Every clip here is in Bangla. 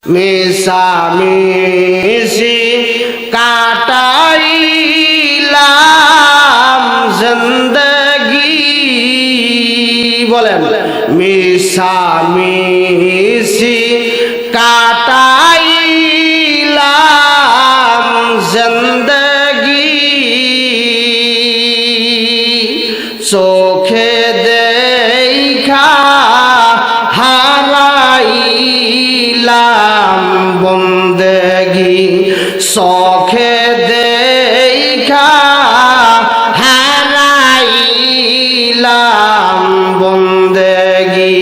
মিশামিশি কাটাইলাম জিন্দেগি বলেন মিশামিশি কাটাইলাম জিন্দেগি চোখে দেখা হারাইলাম বন্দেগি চোখে দেখা হারাইলাম বন্দেগি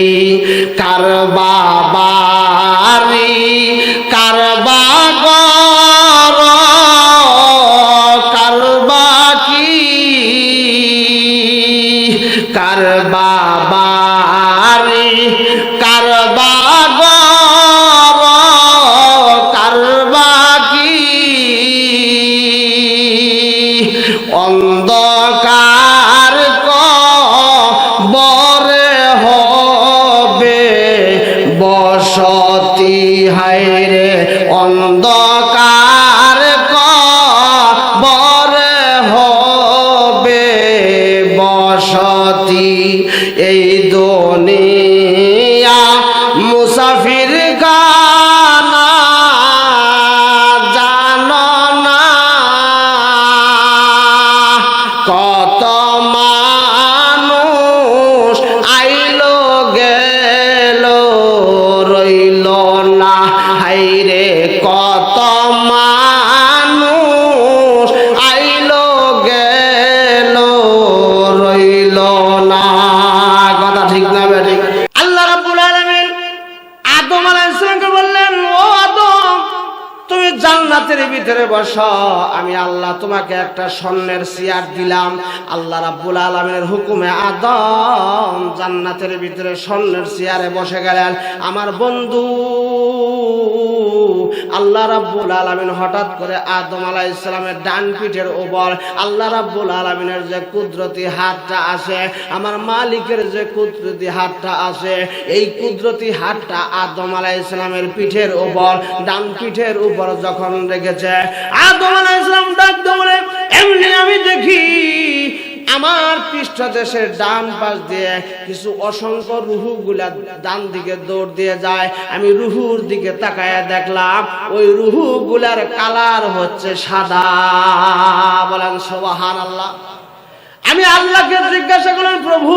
কার বাবারি কার বাগর কার বাকি কার বাবারি কার বাগর কার বাকি অন্ধকার কবরে হবে বসতি হায়রে অন্ধকার কবরে হবে বসতি এই দুনিয়া মুসাফির খানা জানো না কত মানুষ আইলো গেল রইল না হাইরে কত মানুষ আইলো গেল রইল না কথা ঠিক না বেঠিক আল্লাহ রাব্বুল আলামিন আদম আলাইহিস সালামকে বললেন ও আদম তুমি জান্নাতের ভিতরে বসো আমি আল্লাহ তোমাকে একটা স্বর্ণের চেয়ার দিলাম আল্লাহ রাব্বুল আলামিনের হুকুমে আদম জান্নাতের ভিতরে স্বর্ণের চেয়ারে বসে গেলেন আমার বন্ধু আল্লাহ রাব্বুল আলামিন হঠাৎ করে আদম আলাইহিস সালামের ডান পিঠের উপর আল্লাহ রাব্বুল আলামিনের যে কুদরতি হাতটা আছে আমার মালিকের যে কুদরতি হাতটা আছে এই কুদরতি হাতটা আদম আলাইহিস সালামের পিঠের উপর ডান পিঠের উপর যখন রেখেছে আদম আলাইহিস সালাম ডাক দিয়ে বলে এমনি আমি দেখি আমার পৃষ্ঠদেশের ডান পাশ দিয়ে কিছু অসংখ্য রুহুগুলা ডান দিকে দৌড় দিয়ে যায় আমি রুহুর দিকে তাকায় দেখলাম ওই রুহুগুলার কালার হচ্ছে সাদা বলেন সুবহানাল্লাহ আমি আল্লাহকে জিজ্ঞাসা করলাম প্রভু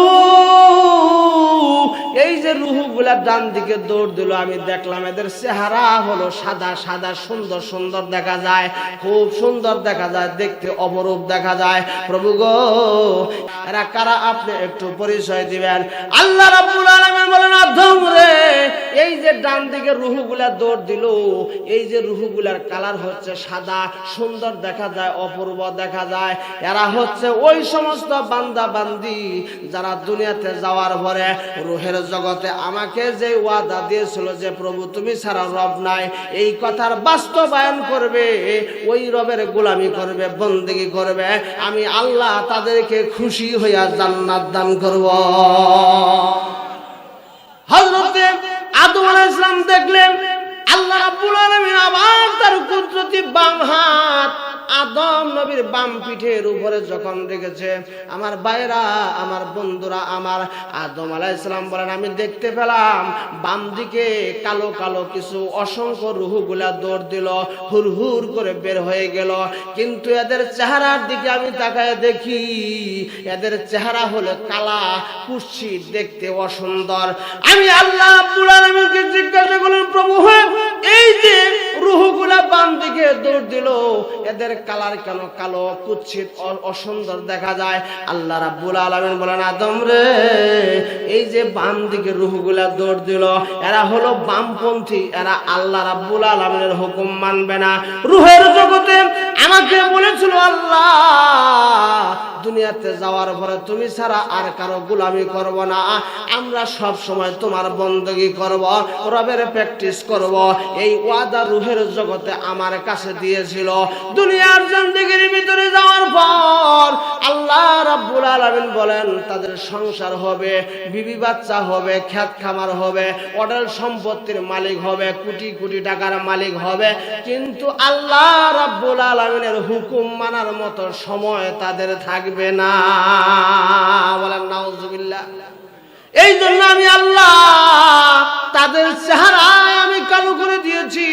এই যে রুহুগুলা ডান দিকে দৌড় দিল আমি দেখলাম এদের চেহারা হলো সাদা সাদা সুন্দর সুন্দর দেখা যায় খুব সুন্দর দেখা যায় দেখতে অপরূপ দেখা যায় প্রভু গো এরা কারা আপনি একটু পরিচয় দিবেন আল্লাহ রাব্বুল আলামিন বলেন আদম রে এই যে ডান দিকে রুহুগুলা দৌড় দিল এই যে রুহুগুলার কালার হচ্ছে সাদা সুন্দর দেখা যায় অপূর্ব দেখা যায় এরা হচ্ছে ওই সমস্ত বান্দা বান্দি যারা দুনিয়াতে যাওয়ার পরে রূহের জগতে আমাকে যে ওয়াদা দিয়েছিল যে প্রভু তুমি ছাড়া রব নাই এই কথার বাস্তবায়ন করবে ওই রবের গোলামি করবে বন্দেগী করবে আমি আল্লাহ তাদেরকে খুশি হইয়া জান্নাত দান করব হযরত আদম আলাইহিস সালাম দেখলেন আল্লাহ রাব্বুল আলামিন আবার তার কুদরতি বাম হাত আদম নবীর বাম পিঠের উপরে যখন রেখেছে আমার ভাইরা আমার বন্ধুরা আমার আদম আলাইহিস সালাম বলেন আমি দেখতে পেলাম বাম দিকে কালো কালো কিছু অসংখ্য রুহুগুলা দৌড় দিল হুরহুর করে বের হয়ে গেল কিন্তু এদের চেহারার দিকে আমি তাকায় দেখি এদের চেহারা হলো কালা কুৎসিত দেখতে অসুন্দর আমি আল্লাহ রাব্বুল আলামিনকে জিজ্ঞাসা করলাম প্রভু এই যে রুহুগুলা বাম দিকে দৌড় দিল এদের কালার কেন কালো কুৎসিত অসুন্দর দেখা যায় আল্লাহ রাব্বুল আলামিন বলেন আদম রে এই যে বাম দিকে রুহগুলা দৌড় দিল এরা হলো বামপন্থী এরা আল্লাহ রাব্বুল আলামিনের হুকুম মানবে না রুহের জগতে আমাকে বলেছিল আল্লাহ দুনিয়াতে যাওয়ার পরে তুমি ছাড়া আর কারো গোলামি করব না আমরা সব সময় তোমার বندگی করব রবের প্র্যাকটিস করব এই ওয়াদা রুহের জগতে আমার কাছে দিয়েছিল। দুনিয়ার জিন্দেগির ভিতরে যাওয়ার পর আল্লাহ রাব্বুল আলামিন বলেন তাদের সংসার হবে, বিবি বাচ্চা হবে, খেত খামার হবে, অডেল সম্পত্তির মালিক হবে, কোটি কোটি টাকার মালিক হবে, কিন্তু আল্লাহ রাব্বুল আলামিনের হুকুম মানার মতো সময় তাদের থাকবে না। বলেন নাউজুবিল্লাহ। এই জন্য আমি আল্লাহ তাদের চেহারায় আমি কালো করে দিয়েছি।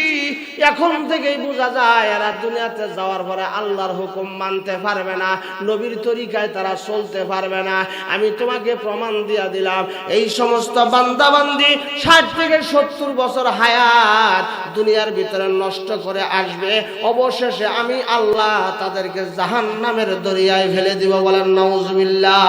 এখন থেকেই বোঝা যায় এরা দুনিয়াতে যাওয়ার পরে আল্লাহর হুকুম মানতে পারবে না, নবীর তরিকায় তারা চলতে পারবে না। আমি তোমাকে প্রমাণ দিয়ে দিলাম, এই সমস্ত বান্দাবান্দি 60 থেকে 70 বছর হায়াত দুনিয়ার ভিতরে নষ্ট করে আসবে, অবশেষে আমি আল্লাহ তাদেরকে জাহান্নামের দরিয়ায় ফেলে দিব। বলেন নাউজুবিল্লাহ।